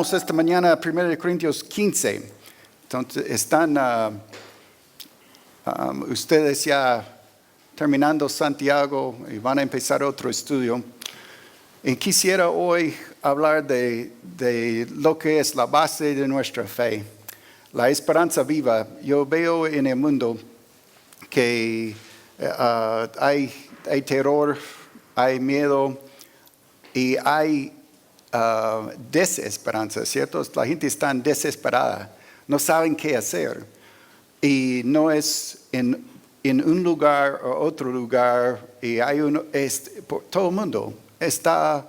Tomamos esta mañana 1 Corintios 15. Entonces, están ustedes ya terminando Santiago y van a empezar otro estudio. Y quisiera hoy hablar de lo que es la base de nuestra fe. La esperanza viva. Yo veo en el mundo que hay terror, hay miedo y hay desesperanza, ¿cierto? La gente está desesperada, no saben qué hacer. Y no es en un lugar o otro lugar, y todo el mundo está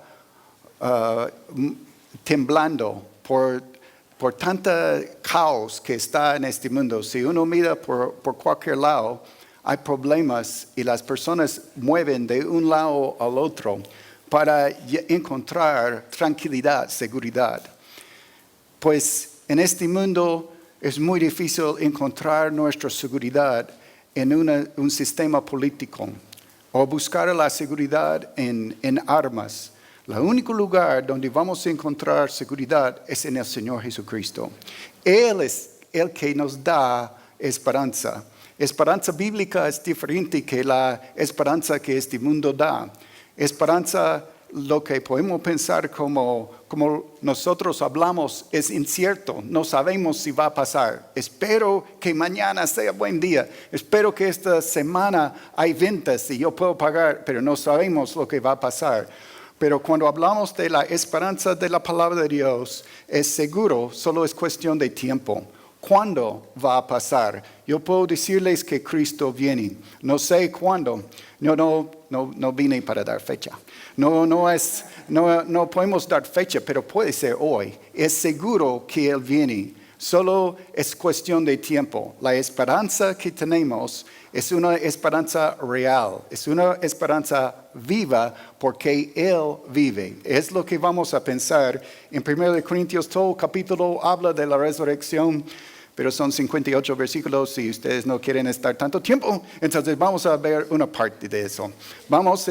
temblando por tanta caos que está en este mundo. Si uno mira por cualquier lado, hay problemas y las personas mueven de un lado al otro para encontrar tranquilidad, seguridad. Pues en este mundo es muy difícil encontrar nuestra seguridad en un sistema político o buscar la seguridad en armas. El único lugar donde vamos a encontrar seguridad es en el Señor Jesucristo. Él es el que nos da esperanza. Esperanza bíblica es diferente que la esperanza que este mundo da. Esperanza, lo que podemos pensar como nosotros hablamos, es incierto. No sabemos si va a pasar. Espero que mañana sea buen día. Espero que esta semana hay ventas y yo puedo pagar, pero no sabemos lo que va a pasar. Pero cuando hablamos de la esperanza de la palabra de Dios, es seguro, solo es cuestión de tiempo. ¿Cuándo va a pasar? Yo puedo decirles que Cristo viene. No sé cuándo. No vine para dar fecha. No podemos dar fecha, pero puede ser hoy. Es seguro que Él viene. Solo es cuestión de tiempo. La esperanza que tenemos es una esperanza real. Es una esperanza viva porque Él vive. Es lo que vamos a pensar. En 1 Corintios, todo el capítulo habla de la resurrección. Pero son 58 versículos y ustedes no quieren estar tanto tiempo. Entonces vamos a ver una parte de eso. Vamos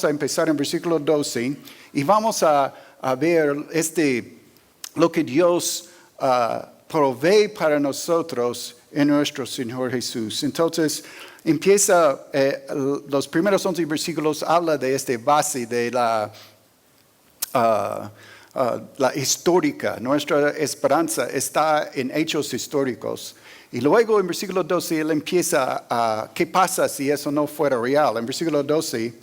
a empezar en versículo 12 y vamos a ver lo que Dios provee para nosotros en nuestro Señor Jesús. Entonces empieza, los primeros 11 versículos habla de esta base de la histórica. Nuestra esperanza está en hechos históricos. Y luego en versículo 12 él empieza a ¿qué pasa si eso no fuera real? En versículo 12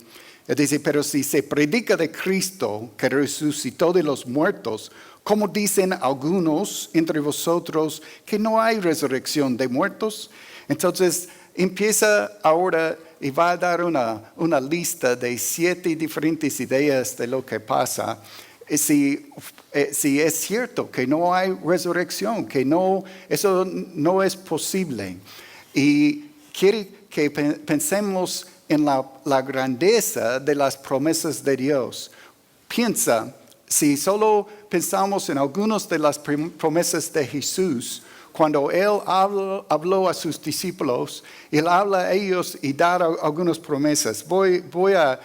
él dice, pero si se predica de Cristo que resucitó de los muertos, como dicen algunos entre vosotros que no hay resurrección de muertos. Entonces empieza ahora y va a dar una lista de 7 diferentes ideas de lo que pasa. Si es cierto que no hay resurrección, que eso no es posible. Y quiere que pensemos en la grandeza de las promesas de Dios. Piensa, si solo pensamos en algunas de las promesas de Jesús, cuando Él habló a sus discípulos, Él habla a ellos y da algunas promesas. Voy a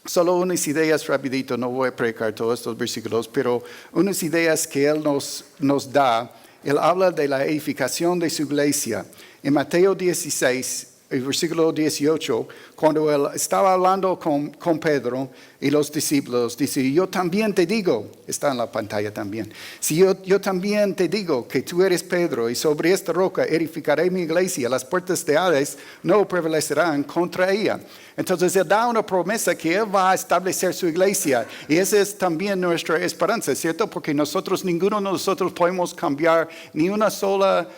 Solo unas ideas rapidito, no voy a predicar todos estos versículos, pero unas ideas que Él nos da. Él habla de la edificación de su iglesia. En Mateo 16, el versículo 18, cuando Él estaba hablando con Pedro y los discípulos, dice, yo también te digo, está en la pantalla también, si yo también te digo que tú eres Pedro y sobre esta roca edificaré mi iglesia, las puertas de Hades no prevalecerán contra ella. Entonces Él da una promesa que Él va a establecer su iglesia y esa es también nuestra esperanza, ¿cierto? Porque ninguno de nosotros podemos cambiar ni una sola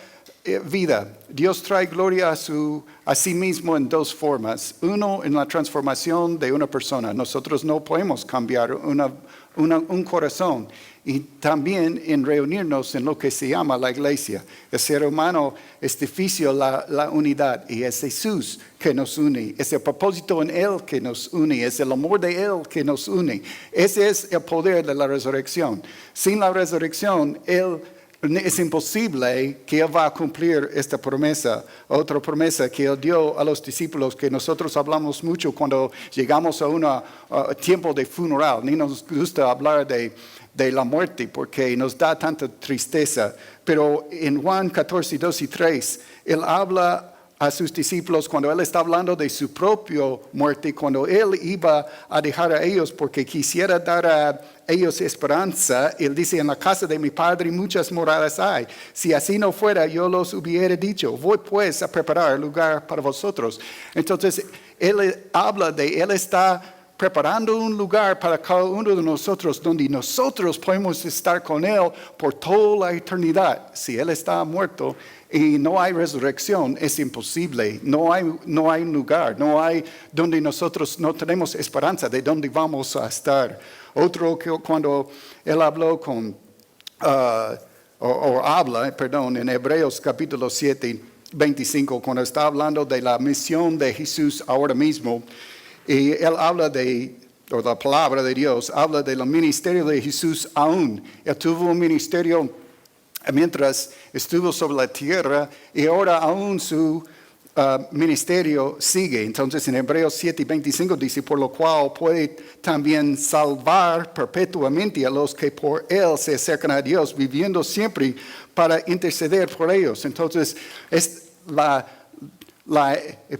vida. Dios trae gloria a sí mismo en 2 formas. Uno, en la transformación de una persona. Nosotros no podemos cambiar un corazón. Y también en reunirnos en lo que se llama la iglesia. El ser humano es difícil la unidad. Y es Jesús que nos une. Es el propósito en Él que nos une. Es el amor de Él que nos une. Ese es el poder de la resurrección. Sin la resurrección, es imposible que Él va a cumplir esta promesa, otra promesa que Él dio a los discípulos, que nosotros hablamos mucho cuando llegamos a un tiempo de funeral. Ni nos gusta hablar de de la muerte, porque nos da tanta tristeza. Pero en Juan 14, 2 y 3, Él habla a sus discípulos cuando Él está hablando de su propia muerte, cuando Él iba a dejar a ellos porque quisiera dar a ellos esperanza. Él dice, en la casa de mi Padre muchas moradas hay. Si así no fuera, yo los hubiera dicho, voy pues a preparar lugar para vosotros. Entonces, Él habla de, Él está preparando un lugar para cada uno de nosotros, donde nosotros podemos estar con Él por toda la eternidad. Si Él está muerto y no hay resurrección, es imposible. No hay lugar, no hay donde nosotros no tenemos esperanza de dónde vamos a estar. Otro que cuando Él habló con, habla en Hebreos capítulo 7, 25, cuando está hablando de la misión de Jesús ahora mismo, y Él habla o la palabra de Dios, habla del ministerio de Jesús aún. Él tuvo un ministerio mientras estuvo sobre la tierra y ahora aún su ministerio sigue. Entonces en Hebreos 7, 25 dice, por lo cual puede también salvar perpetuamente a los que por Él se acercan a Dios, viviendo siempre para interceder por ellos. Entonces es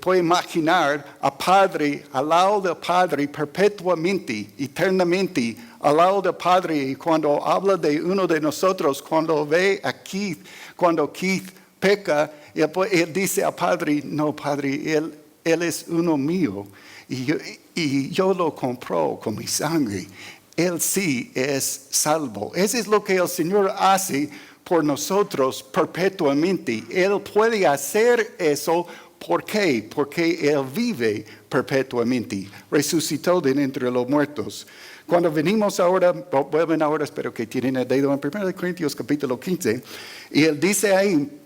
puede imaginar a Padre, al lado del Padre perpetuamente, eternamente, al lado del Padre. Y cuando habla de uno de nosotros, cuando ve a Keith, cuando Keith peca, él dice al Padre, no Padre, él es uno mío. Y yo lo compró con mi sangre. Él sí es salvo. Eso es lo que el Señor hace por nosotros perpetuamente. Él puede hacer eso. ¿Por qué? Porque Él vive perpetuamente. Resucitó de entre los muertos. Cuando venimos ahora, vuelven ahora, espero que tienen el dedo en 1 Corintios capítulo 15. Y Él dice ahí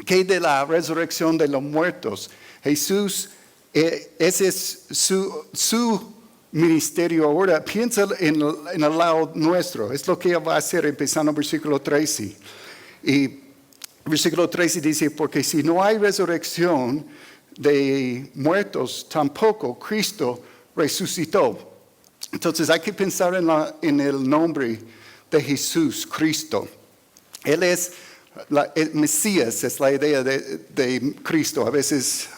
que de la resurrección de los muertos, Jesús, ese es su ministerio ahora. Piensa en el lado nuestro. Es lo que Él va a hacer empezando en versículo 13. Y versículo 13 dice, porque si no hay resurrección de muertos, tampoco Cristo resucitó. Entonces hay que pensar en el nombre de Jesús, Cristo. Él es el Mesías, es la idea de Cristo. A veces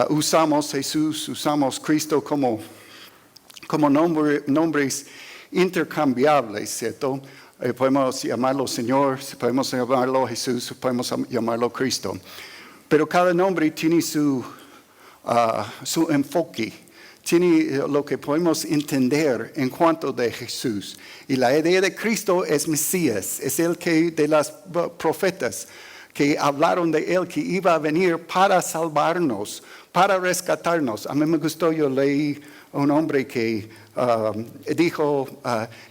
usamos Jesús, usamos Cristo como nombres intercambiables, ¿cierto? Podemos llamarlo Señor, podemos llamarlo Jesús, podemos llamarlo Cristo. Pero cada nombre tiene su enfoque, tiene lo que podemos entender en cuanto de Jesús. Y la idea de Cristo es Mesías, es el que de las profetas que hablaron de Él, que iba a venir para salvarnos, para rescatarnos. A mí me gustó, yo leí un hombre que dijo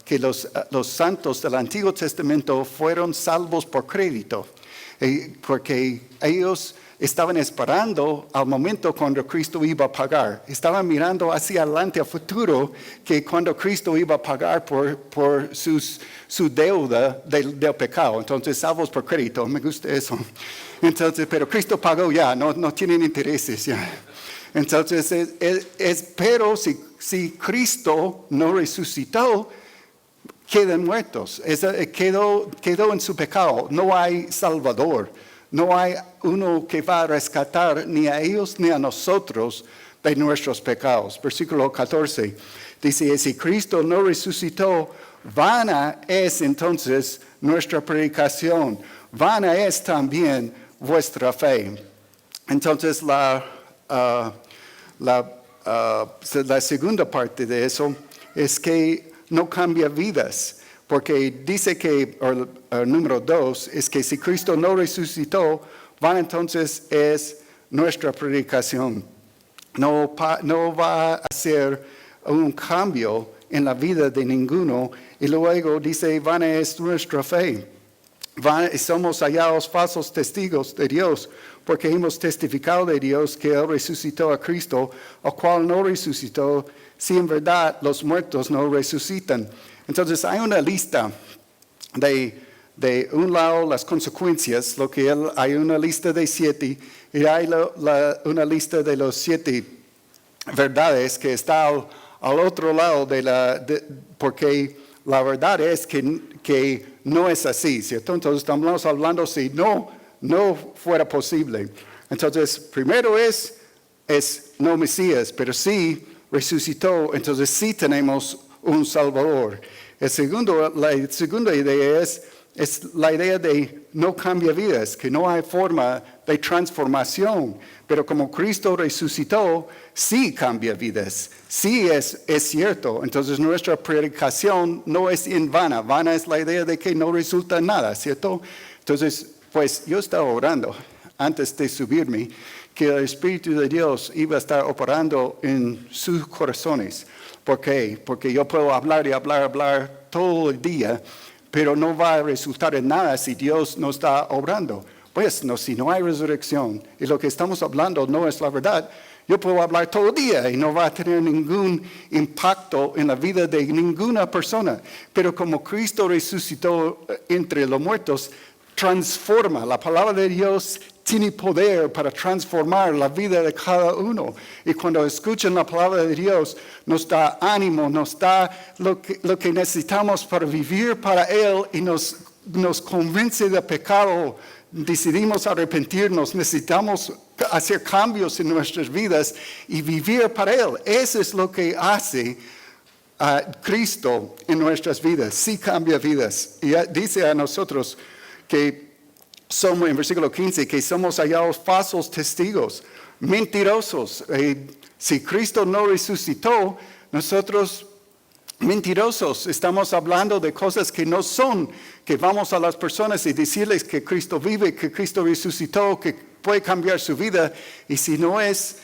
que los santos del Antiguo Testamento fueron salvos por crédito, porque ellos estaban esperando al momento cuando Cristo iba a pagar. Estaban mirando hacia adelante al futuro, que cuando Cristo iba a pagar por su deuda del pecado. Entonces, salvos por crédito, me gusta eso. Entonces, pero Cristo pagó ya, no tienen intereses ya. Entonces, pero si Cristo no resucitó, quedan muertos. Quedó en su pecado. No hay Salvador. No hay uno que va a rescatar ni a ellos ni a nosotros de nuestros pecados. Versículo 14 dice, si Cristo no resucitó, vana es entonces nuestra predicación. Vana es también vuestra fe. Entonces la segunda parte de eso es que no cambia vidas, porque dice que, número 2, es que si Cristo no resucitó, entonces es nuestra predicación. No va a hacer un cambio en la vida de ninguno. Y luego dice, vana es nuestra fe. Somos hallados falsos testigos de Dios, porque hemos testificado de Dios que Él resucitó a Cristo, al cual no resucitó, si en verdad los muertos no resucitan. Entonces hay una lista de un lado las consecuencias, hay una lista de 7, y hay una lista de los 7 verdades que está al otro lado porque la verdad es que no es así, ¿cierto? Entonces estamos hablando si no fuera posible. Entonces, primero es no Mesías, pero sí resucitó, entonces sí tenemos un Salvador. La segunda idea es la idea de no cambia vidas, que no hay forma de transformación, pero como Cristo resucitó, sí cambia vidas, sí es cierto. Entonces nuestra predicación no es en vana, vana es la idea de que no resulta nada, ¿cierto? Entonces, pues yo estaba orando antes de subirme, que el Espíritu de Dios iba a estar operando en sus corazones. ¿Por qué? Porque yo puedo hablar y hablar todo el día, pero no va a resultar en nada si Dios no está obrando. Pues no, si no hay resurrección y lo que estamos hablando no es la verdad, yo puedo hablar todo el día y no va a tener ningún impacto en la vida de ninguna persona. Pero como Cristo resucitó entre los muertos, transforma. La palabra de Dios tiene poder para transformar la vida de cada uno. Y cuando escuchan la palabra de Dios, nos da ánimo, nos da lo que necesitamos para vivir para Él y nos convence de pecado. Decidimos arrepentirnos, necesitamos hacer cambios en nuestras vidas y vivir para Él. Eso es lo que hace Cristo en nuestras vidas. Sí cambia vidas. Y dice a nosotros que somos, en versículo 15, que somos hallados falsos testigos, mentirosos. Si Cristo no resucitó, nosotros mentirosos. Estamos hablando de cosas que no son, que vamos a las personas y decirles que Cristo vive, que Cristo resucitó, que puede cambiar su vida. Y si no es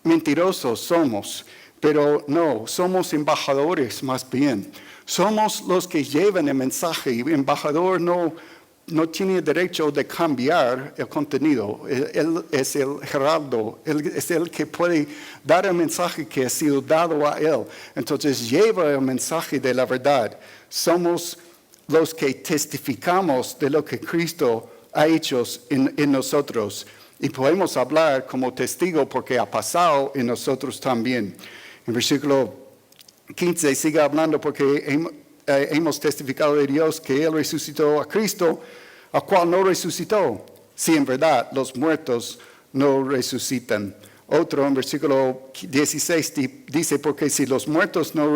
mentirosos, somos. Pero no, somos embajadores más bien. Somos los que llevan el mensaje. Y el embajador no tiene derecho de cambiar el contenido. Él es el heraldo, él es el que puede dar el mensaje que ha sido dado a él. Entonces lleva el mensaje de la verdad. Somos los que testificamos de lo que Cristo ha hecho en nosotros. Y podemos hablar como testigo porque ha pasado en nosotros también. En versículo 15 sigue hablando porque hemos testificado de Dios que Él resucitó a Cristo, a cual no resucitó. Si en verdad los muertos no resucitan. Otro en versículo 16 dice, porque si los muertos no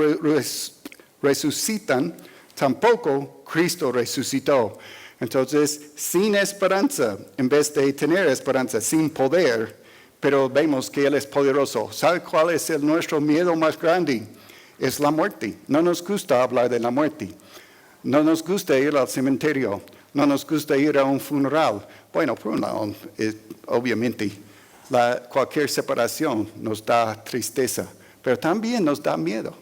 resucitan, tampoco Cristo resucitó. Entonces, sin esperanza, en vez de tener esperanza, sin poder, pero vemos que Él es poderoso. ¿Sabe cuál es nuestro miedo más grande? Es la muerte. No nos gusta hablar de la muerte. No nos gusta ir al cementerio. No nos gusta ir a un funeral. Bueno, por un lado, obviamente, cualquier separación nos da tristeza, pero también nos da miedo.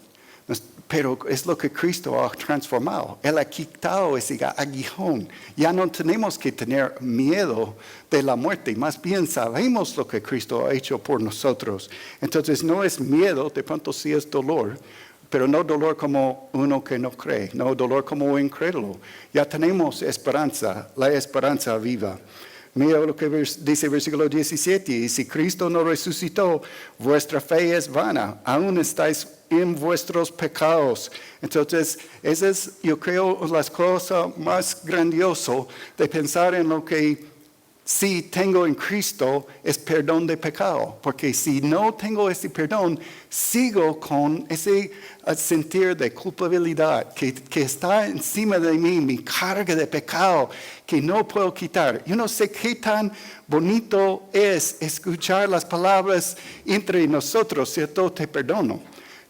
Pero es lo que Cristo ha transformado. Él ha quitado ese aguijón. Ya no tenemos que tener miedo de la muerte. Más bien sabemos lo que Cristo ha hecho por nosotros. Entonces no es miedo, de pronto sí es dolor. Pero no dolor como uno que no cree. No dolor como un incrédulo. Ya tenemos esperanza, la esperanza viva. Mira lo que dice el versículo 17. Y si Cristo no resucitó, vuestra fe es vana. Aún estáis en vuestros pecados. Entonces, esa es, yo creo, las cosas más grandiosas de pensar en lo que sí tengo en Cristo es perdón de pecado. Porque si no tengo ese perdón, sigo con ese sentir de culpabilidad que está encima de mí, mi carga de pecado que no puedo quitar. Yo no sé qué tan bonito es escuchar las palabras entre nosotros, ¿cierto? Te perdono.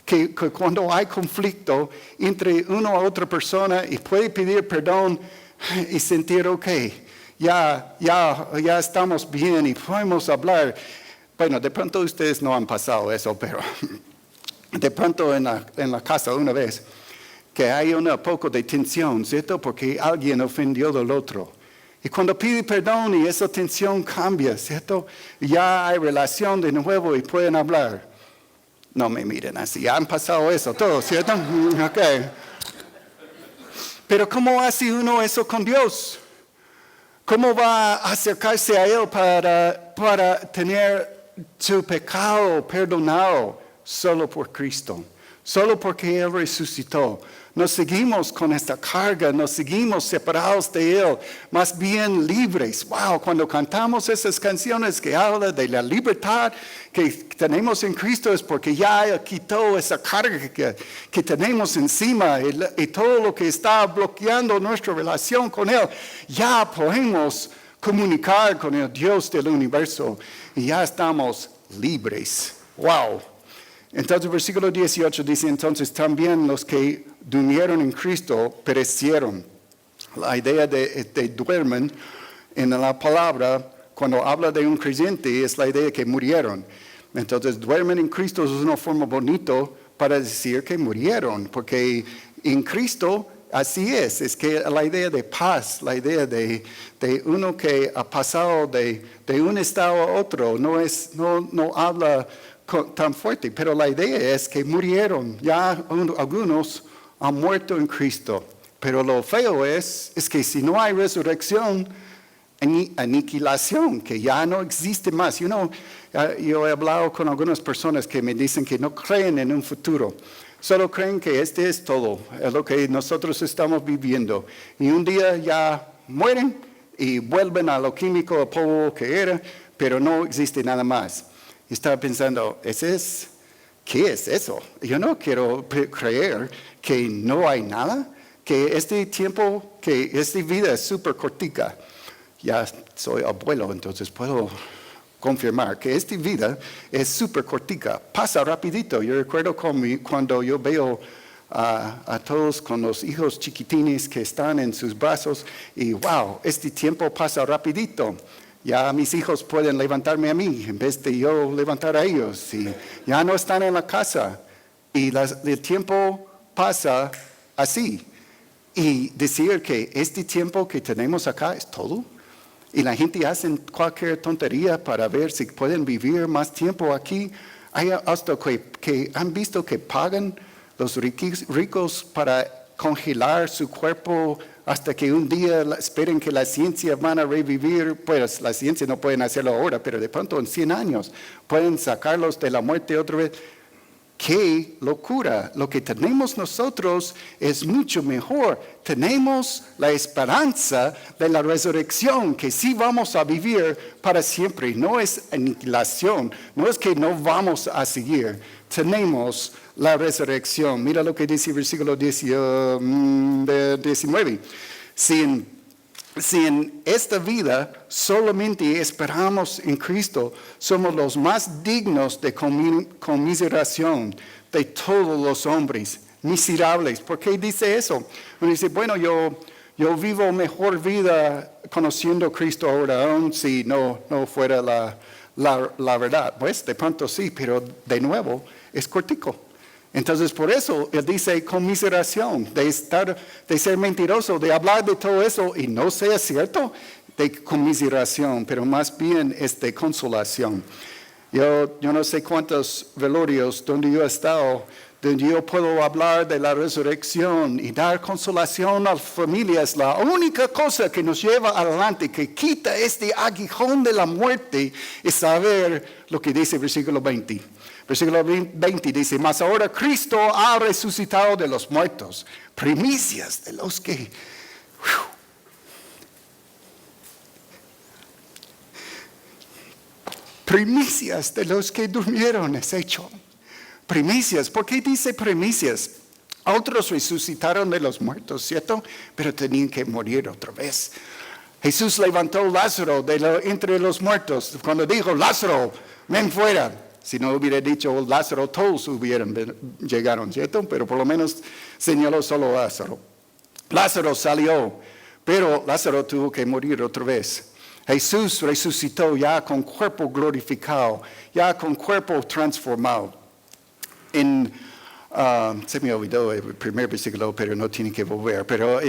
Que cuando hay conflicto entre una u otra persona y puede pedir perdón y sentir, ok, ya estamos bien y podemos hablar. Bueno, de pronto ustedes no han pasado eso, pero de pronto en la casa una vez que hay un poco de tensión, ¿cierto? Porque alguien ofendió del otro. Y cuando pide perdón y esa tensión cambia, ¿cierto? Ya hay relación de nuevo y pueden hablar. No me miren así, ya han pasado eso todo, ¿cierto? Ok. Pero ¿cómo hace uno eso con Dios? ¿Cómo va a acercarse a Él para tener su pecado perdonado? Solo por Cristo, solo porque Él resucitó. nos seguimos con esta carga, nos seguimos separados de Él, más bien libres. Wow, cuando cantamos esas canciones que hablan de la libertad que tenemos en Cristo es porque ya Él quitó esa carga que tenemos encima y todo lo que está bloqueando nuestra relación con Él, ya podemos comunicar con el Dios del universo y ya estamos libres. Wow. Entonces, versículo 18 dice, entonces también los que durmieron en Cristo perecieron. La idea de duermen en la palabra, cuando habla de un creyente, es la idea de que murieron. Entonces, duermen en Cristo es una forma bonita para decir que murieron, porque en Cristo así es que la idea de paz, la idea de uno que ha pasado de un estado a otro, no habla tan fuerte, pero la idea es que murieron, ya algunos han muerto en Cristo, pero lo feo es que si no hay resurrección, aniquilación, que ya no existe más. Yo he hablado con algunas personas que me dicen que no creen en un futuro, solo creen que este es todo, es lo que nosotros estamos viviendo, y un día ya mueren y vuelven a lo químico, al polvo que era, pero no existe nada más. Estaba pensando, ¿qué es eso? Yo no quiero creer que no hay nada, que este tiempo, que esta vida es súper cortica. Ya soy abuelo, entonces puedo confirmar que esta vida es súper cortica, pasa rapidito. Yo recuerdo cuando yo veo a todos con los hijos chiquitines que están en sus brazos y wow, este tiempo pasa rapidito. Ya mis hijos pueden levantarme a mí en vez de yo levantar a ellos. Y ya no están en la casa. Y el tiempo pasa así. Y decir que este tiempo que tenemos acá es todo. Y la gente hace cualquier tontería para ver si pueden vivir más tiempo aquí. Hay hasta que han visto que pagan los ricos para congelar su cuerpo hasta que un día esperen que la ciencia van a revivir. Pues la ciencia no pueden hacerlo ahora, pero de pronto en 100 años pueden sacarlos de la muerte otra vez. ¡Qué locura! Lo que tenemos nosotros es mucho mejor. Tenemos la esperanza de la resurrección, que sí vamos a vivir para siempre. No es aniquilación, no es que no vamos a seguir. Tenemos la resurrección. Mira lo que dice el versículo 19. Si en esta vida solamente esperamos en Cristo, somos los más dignos de conmiseración de todos los hombres miserables. ¿Por qué dice eso? Uno dice, bueno, yo vivo mejor vida conociendo a Cristo ahora, aun si no fuera la verdad. Pues de pronto sí, pero de nuevo es cortico. Entonces, por eso él dice conmiseración, de ser mentiroso, de hablar de todo eso y no sea cierto, de conmiseración, pero más bien es de consolación. Yo no sé cuántos velorios donde yo he estado, donde yo puedo hablar de la resurrección y dar consolación a las familias. La única cosa que nos lleva adelante, que quita este aguijón de la muerte, es saber lo que dice el versículo 20. Versículo 20 dice, mas ahora Cristo ha resucitado de los muertos, primicias de los que... Primicias de los que durmieron es hecho. Primicias, ¿por qué dice primicias? Otros resucitaron de los muertos, ¿cierto? Pero tenían que morir otra vez. Jesús levantó a Lázaro entre los muertos. Cuando dijo, Lázaro, ven fuera. Si no hubiera dicho Lázaro, todos llegaron, ¿cierto? Pero por lo menos señaló solo Lázaro. Lázaro salió, pero Lázaro tuvo que morir otra vez. Jesús resucitó ya con cuerpo glorificado, ya con cuerpo transformado. Se me olvidó el primer versículo, pero no tiene que volver. Pero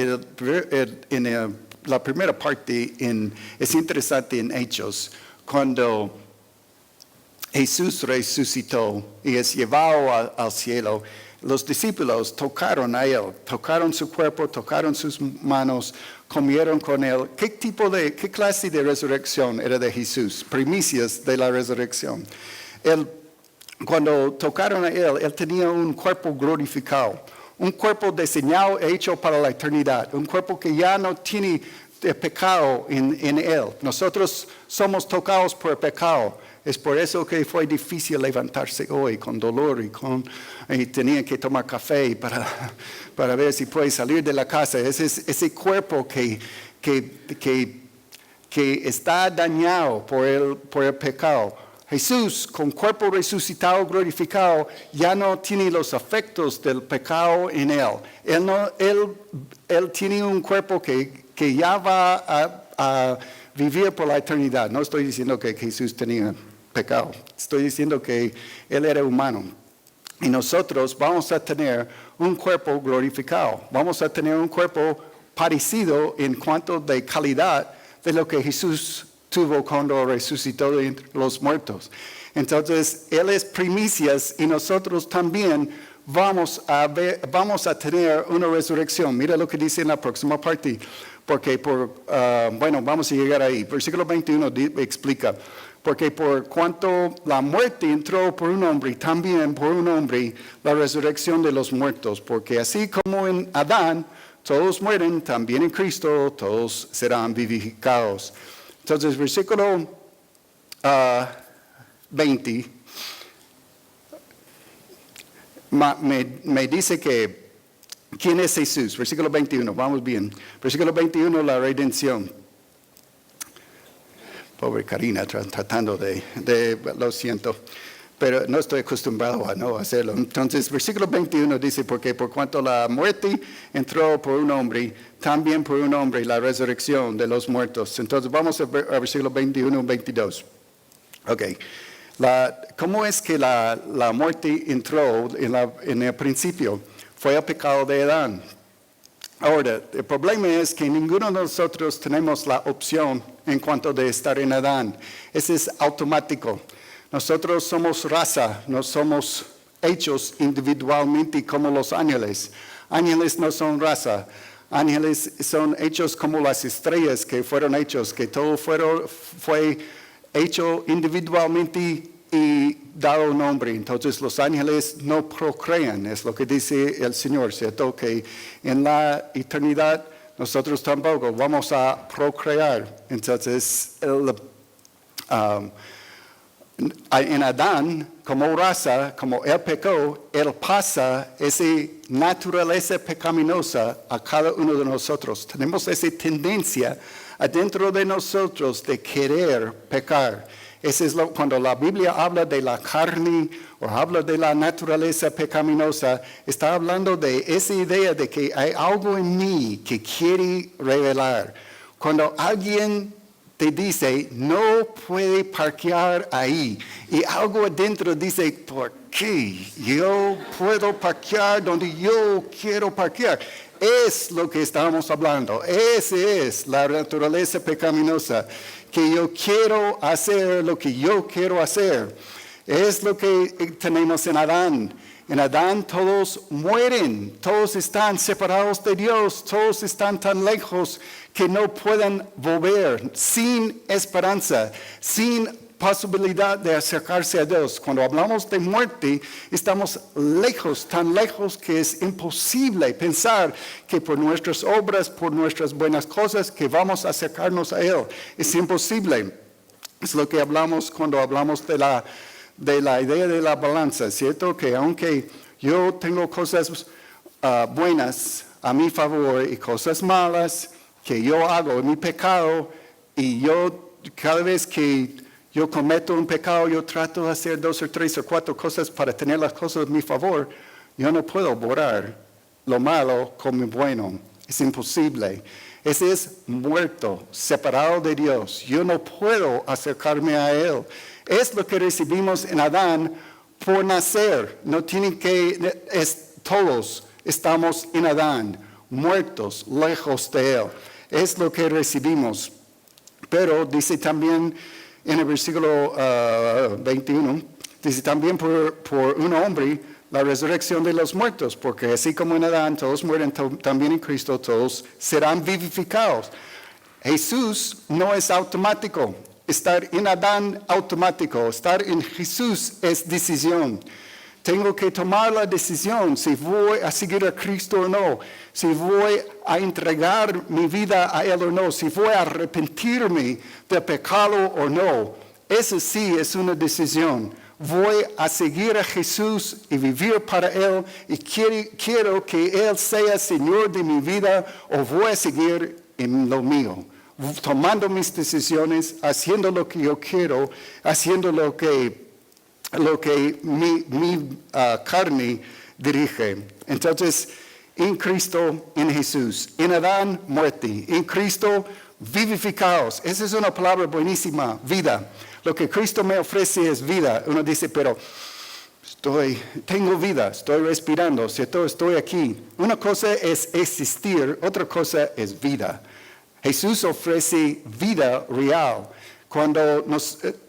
la primera parte es interesante en Hechos, cuando Jesús resucitó y es llevado al cielo. Los discípulos tocaron a él, tocaron su cuerpo, tocaron sus manos, comieron con él. ¿Qué clase de resurrección era de Jesús? Primicias de la resurrección. Cuando tocaron a él tenía un cuerpo glorificado, un cuerpo diseñado, hecho para la eternidad, un cuerpo que ya no tiene pecado en él. Nosotros somos tocados por el pecado. Es por eso que fue difícil levantarse hoy con dolor y tenía que tomar café para ver si puede salir de la casa. Ese cuerpo que está dañado por el pecado. Jesús, con cuerpo resucitado, glorificado, ya no tiene los efectos del pecado en él. Él tiene un cuerpo que ya va a vivir por la eternidad. No estoy diciendo que Jesús tenía pecado. Estoy diciendo que Él era humano. Y nosotros vamos a tener un cuerpo glorificado. Vamos a tener un cuerpo parecido en cuanto de calidad de lo que Jesús tuvo cuando resucitó de entre los muertos. Entonces, Él es primicias y nosotros también vamos a tener una resurrección. Mira lo que dice en la próxima parte. Porque vamos a llegar ahí. Versículo 21 explica. Porque por cuanto la muerte entró por un hombre, también por un hombre la resurrección de los muertos. Porque así como en Adán todos mueren, también en Cristo todos serán vivificados. Entonces, versículo 20 me dice que ¿quién es Jesús? Versículo 21, vamos bien. Versículo 21, la redención. Pobre Karina, tratando lo siento, pero no estoy acostumbrado a no hacerlo. Entonces, versículo 21 dice, porque por cuanto la muerte entró por un hombre, también por un hombre la resurrección de los muertos. Entonces, vamos a versículo 21 y 22. Ok. ¿Cómo es que la muerte entró en el principio? Fue el pecado de Adán. Ahora, el problema es que ninguno de nosotros tenemos la opción en cuanto de estar en Adán. Ese es automático. Nosotros somos raza, no somos hechos individualmente como los ángeles. Ángeles no son raza. Ángeles son hechos como las estrellas que fueron hechos, que todo fue hecho individualmente y dado nombre. Entonces los ángeles no procrean, es lo que dice el Señor, ¿cierto? Que en la eternidad nosotros tampoco vamos a procrear. Entonces en Adán, como raza, como él pecó, él pasa esa naturaleza pecaminosa a cada uno de nosotros. Tenemos esa tendencia adentro de nosotros de querer pecar. Ese es cuando la Biblia habla de la carne o habla de la naturaleza pecaminosa, está hablando de esa idea de que hay algo en mí que quiere revelar. Cuando alguien te dice, no puede parquear ahí, y algo adentro dice, ¿por qué? Yo puedo parquear donde yo quiero parquear. Es lo que estamos hablando. Esa es la naturaleza pecaminosa. Que yo quiero hacer lo que yo quiero hacer. Es lo que tenemos en Adán. En Adán todos mueren, todos están separados de Dios, todos están tan lejos que no pueden volver, sin esperanza, sin posibilidad de acercarse a Dios. Cuando hablamos de muerte, estamos lejos, tan lejos que es imposible pensar que por nuestras obras, por nuestras buenas cosas, que vamos a acercarnos a Él. Es imposible. Es lo que hablamos cuando hablamos de la idea de la balanza, ¿cierto? Que aunque yo tengo cosas buenas a mi favor y cosas malas que yo hago en mi pecado, y yo cada vez que yo cometo un pecado, yo trato de hacer 2 o 3 o 4 cosas para tener las cosas a mi favor. Yo no puedo borrar lo malo como bueno. Es imposible. Ese es muerto, separado de Dios. Yo no puedo acercarme a Él. Es lo que recibimos en Adán por nacer. No tienen todos estamos en Adán, muertos, lejos de Él. Es lo que recibimos. Pero dice también en el versículo 21, dice también por un hombre la resurrección de los muertos, porque así como en Adán todos mueren, también en Cristo todos serán vivificados. Jesús no es automático. Estar en Adán automático, estar en Jesús es decisión. Tengo que tomar la decisión si voy a seguir a Cristo o no, si voy a entregar mi vida a Él o no, si voy a arrepentirme del pecado o no. Eso sí es una decisión. Voy a seguir a Jesús y vivir para Él y quiero que Él sea Señor de mi vida o voy a seguir en lo mío, tomando mis decisiones, haciendo lo que yo quiero, haciendo lo que mi carne dirige. Entonces, en Cristo, en Jesús, en Adán, muerte, en Cristo, vivificados. Esa es una palabra buenísima, vida. Lo que Cristo me ofrece es vida. Uno dice, pero tengo vida, estoy respirando, ¿cierto? Estoy aquí. Una cosa es existir, otra cosa es vida. Jesús ofrece vida real. Cuando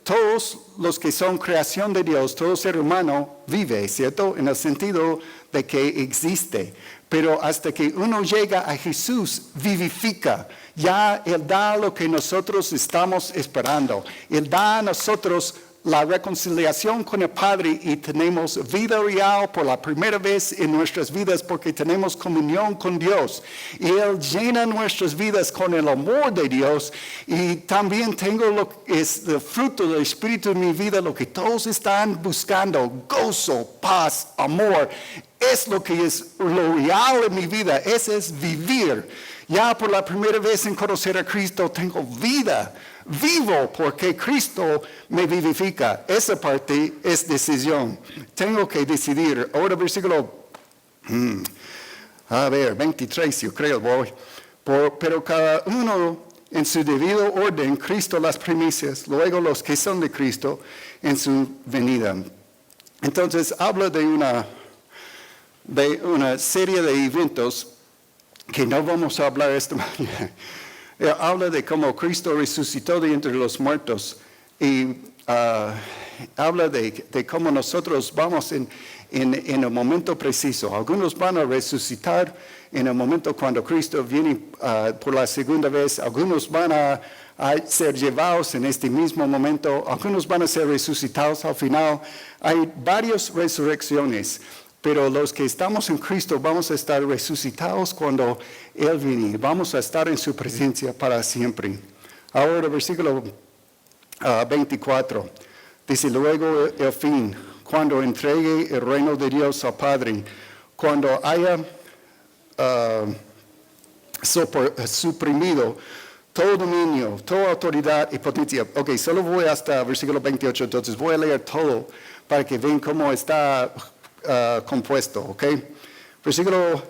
todos los que son creación de Dios, todo ser humano vive, ¿cierto? En el sentido de que existe. Pero hasta que uno llega a Jesús, vivifica. Ya Él da lo que nosotros estamos esperando. Él da a nosotros la reconciliación con el Padre y tenemos vida real por la primera vez en nuestras vidas porque tenemos comunión con Dios. Y Él llena nuestras vidas con el amor de Dios y también tengo lo que es el fruto del Espíritu en mi vida, lo que todos están buscando, gozo, paz, amor. Es lo que es lo real en mi vida, ese es vivir. Ya por la primera vez en conocer a Cristo tengo vida. Vivo porque Cristo me vivifica. Esa parte es decisión. Tengo que decidir. Ahora versículo 23, yo creo, voy. Pero cada uno en su debido orden, Cristo las primicias, luego los que son de Cristo en su venida. Entonces habla de una serie de eventos que no vamos a hablar esta mañana. Habla de cómo Cristo resucitó de entre los muertos y habla de cómo nosotros vamos en el momento preciso. Algunos van a resucitar en el momento cuando Cristo viene por la segunda vez. Algunos van a ser llevados en este mismo momento. Algunos van a ser resucitados al final. Hay varias resurrecciones. Pero los que estamos en Cristo vamos a estar resucitados cuando Él viene. Vamos a estar en su presencia para siempre. Ahora, versículo 24. Dice, luego el fin, cuando entregue el reino de Dios al Padre, cuando haya suprimido todo dominio, toda autoridad y potencia. Ok, solo voy hasta versículo 28, entonces voy a leer todo para que vean cómo está compuesto, ¿ok? Versículo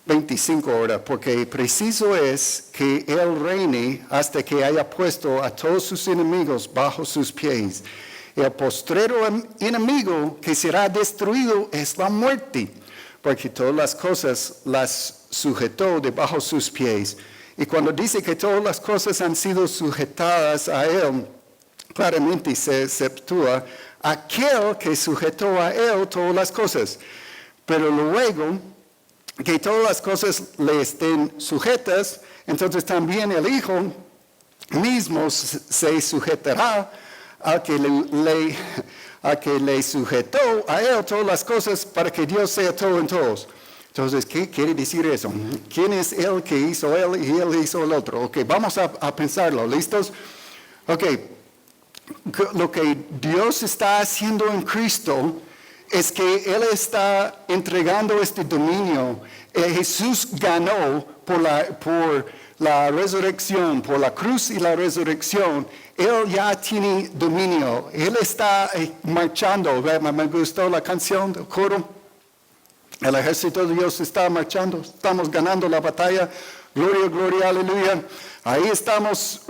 25 ahora, porque preciso es que Él reine hasta que haya puesto a todos sus enemigos bajo sus pies. El postrero enemigo que será destruido es la muerte, porque todas las cosas las sujetó debajo sus pies. Y cuando dice que todas las cosas han sido sujetadas a Él, claramente se exceptúa aquel que sujetó a Él todas las cosas. Pero luego que todas las cosas le estén sujetas, entonces también el Hijo mismo se sujetará a que le sujetó a Él todas las cosas para que Dios sea todo en todos. Entonces, ¿qué quiere decir eso? ¿Quién es Él que hizo Él y Él hizo el otro? Ok, vamos a pensarlo. ¿Listos? Ok. Lo que Dios está haciendo en Cristo es que Él está entregando este dominio. Jesús ganó por la resurrección, por la cruz y la resurrección. Él ya tiene dominio. Él está marchando. Me gustó la canción del coro. El ejército de Dios está marchando. Estamos ganando la batalla. Gloria, gloria, aleluya. Ahí estamos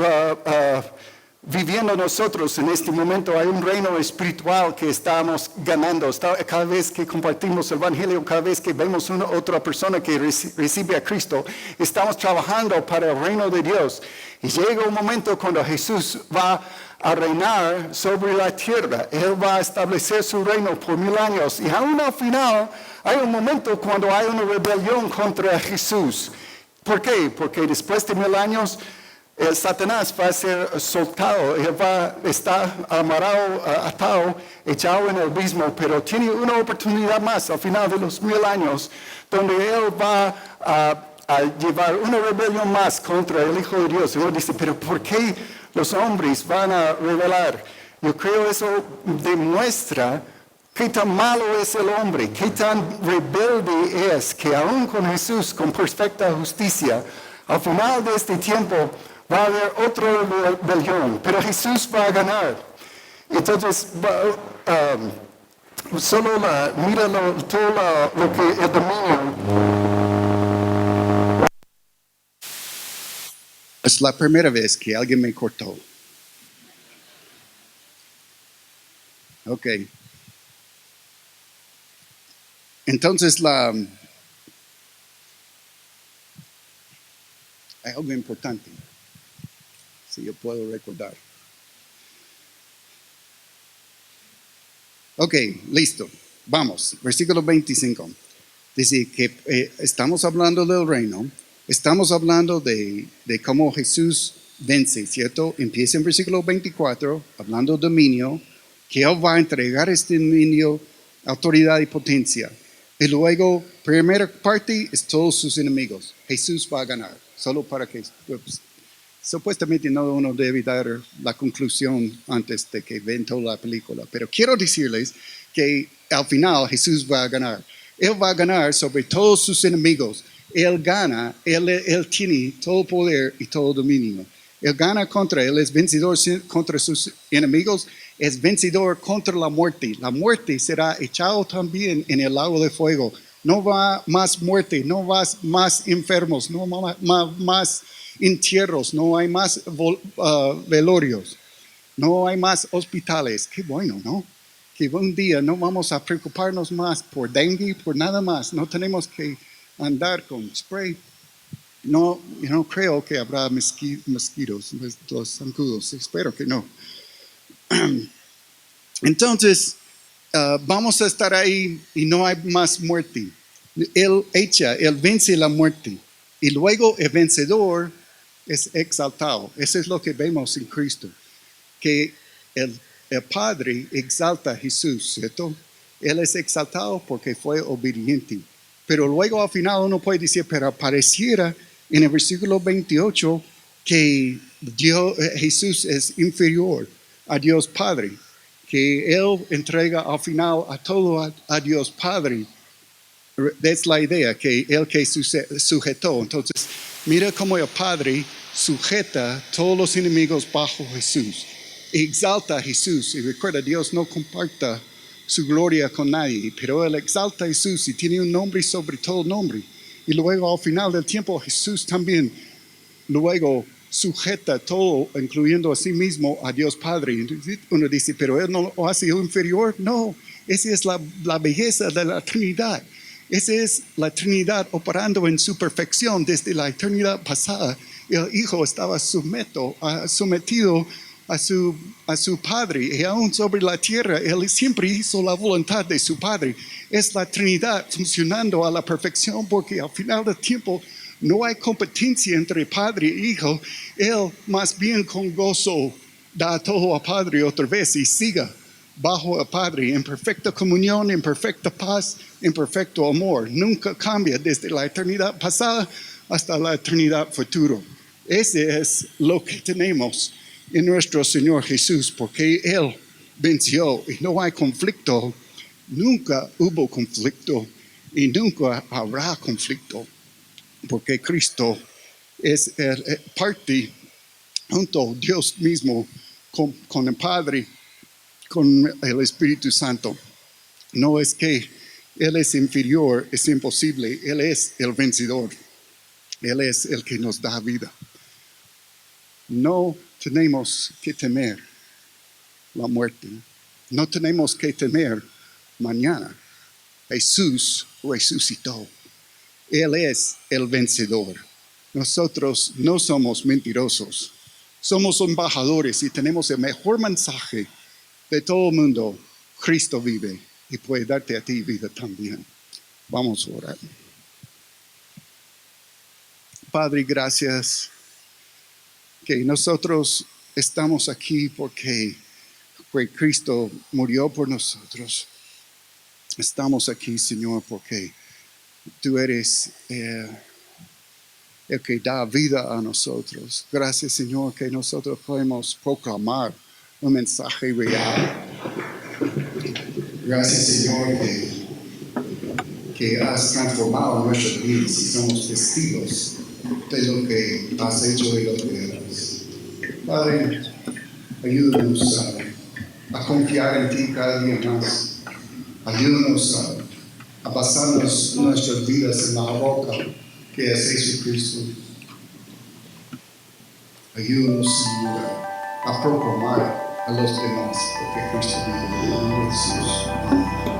viviendo nosotros en este momento. Hay un reino espiritual que estamos ganando. Cada vez que compartimos el Evangelio, cada vez que vemos otra persona que recibe a Cristo, estamos trabajando para el reino de Dios. Y llega un momento cuando Jesús va a reinar sobre la tierra. Él va a establecer su reino por 1000 años. Y aún al final hay un momento cuando hay una rebelión contra Jesús. ¿Por qué? Porque después de 1000 años el Satanás va a ser soltado, él va a estar amarrado, atado, echado en el abismo, pero tiene una oportunidad más al final de los 1000 años, donde él va a llevar una rebelión más contra el Hijo de Dios. Y uno dice, pero ¿por qué los hombres van a rebelar? Yo creo eso demuestra qué tan malo es el hombre, qué tan rebelde es, que aún con Jesús, con perfecta justicia, al final de este tiempo va a haber otra rebelión, pero Jesús va a ganar. Entonces, mira todo lo que el domingo. Es la primera vez que alguien me cortó. Ok. Entonces, hay algo importante, si yo puedo recordar. Ok, listo. Vamos, versículo 25. Dice que estamos hablando del reino, estamos hablando de cómo Jesús vence, ¿cierto? Empieza en versículo 24, hablando de dominio, que Él va a entregar este dominio, autoridad y potencia. Y luego, primera parte es todos sus enemigos. Jesús va a ganar, solo para que, pues, supuestamente no uno debe dar la conclusión antes de que ven toda la película, pero quiero decirles que al final Jesús va a ganar. Él va a ganar sobre todos sus enemigos. Él gana, él tiene todo poder y todo dominio. Él gana él es vencedor contra sus enemigos, es vencedor contra la muerte. La muerte será echado también en el lago de fuego. No va más muerte, no va más enfermos, no más entierros, no hay más velorios, no hay más hospitales. Qué bueno, ¿no? Que un día no vamos a preocuparnos más por dengue, por nada más. No tenemos que andar con spray. No, yo no creo que habrá mosquitos, los zancudos, espero que no. Entonces, vamos a estar ahí y no hay más muerte. Él vence la muerte. Y luego el vencedor es exaltado. Eso es lo que vemos en Cristo. Que el Padre exalta a Jesús, ¿cierto? Él es exaltado porque fue obediente. Pero luego al final uno puede decir, pero pareciera en el versículo 28 que Jesús es inferior a Dios Padre, que Él entrega al final a todo a Dios Padre. Es la idea, que Él que sujetó. Entonces, mira cómo el Padre sujeta todos los enemigos bajo Jesús. Exalta a Jesús. Y recuerda, Dios no comparta su gloria con nadie, pero Él exalta a Jesús y tiene un nombre sobre todo nombre. Y luego al final del tiempo Jesús también luego sujeta todo, incluyendo a sí mismo, a Dios Padre. Uno dice, pero Él no lo hace inferior. No, esa es la belleza de la Trinidad. Esa es la Trinidad operando en su perfección desde la eternidad pasada. El Hijo estaba sometido a su Padre, y aún sobre la tierra Él siempre hizo la voluntad de su Padre. Es la Trinidad funcionando a la perfección, porque al final del tiempo no hay competencia entre Padre e Hijo. Él más bien con gozo da todo a Padre otra vez y siga bajo el Padre en perfecta comunión, en perfecta paz, en perfecto amor. Nunca cambia desde la eternidad pasada hasta la eternidad futura. Ese es lo que tenemos en nuestro Señor Jesús, porque Él venció y no hay conflicto. Nunca hubo conflicto y nunca habrá conflicto, porque Cristo es parte junto a Dios mismo con el Padre, con el Espíritu Santo. No es que Él es inferior, es imposible. Él es el vencedor. Él es el que nos da vida. No tenemos que temer la muerte. No tenemos que temer mañana. Jesús resucitó. Él es el vencedor. Nosotros no somos mentirosos. Somos embajadores y tenemos el mejor mensaje de todo el mundo. Cristo vive y puede darte a ti vida también. Vamos a orar. Padre, gracias que nosotros estamos aquí porque Cristo murió por nosotros. Estamos aquí, Señor, porque tú eres el que da vida a nosotros. Gracias, Señor, que nosotros podemos proclamar un mensaje real. Gracias, Señor, que has transformado nuestras vidas y somos testigos de lo que has hecho y lo que eres. Padre, ayúdanos a confiar en ti cada día más. Ayúdanos a basarnos nuestras vidas en la roca que es Jesucristo. Ayúdanos, Señor, a proclamar a los demás porque Cristo vive en Jesús.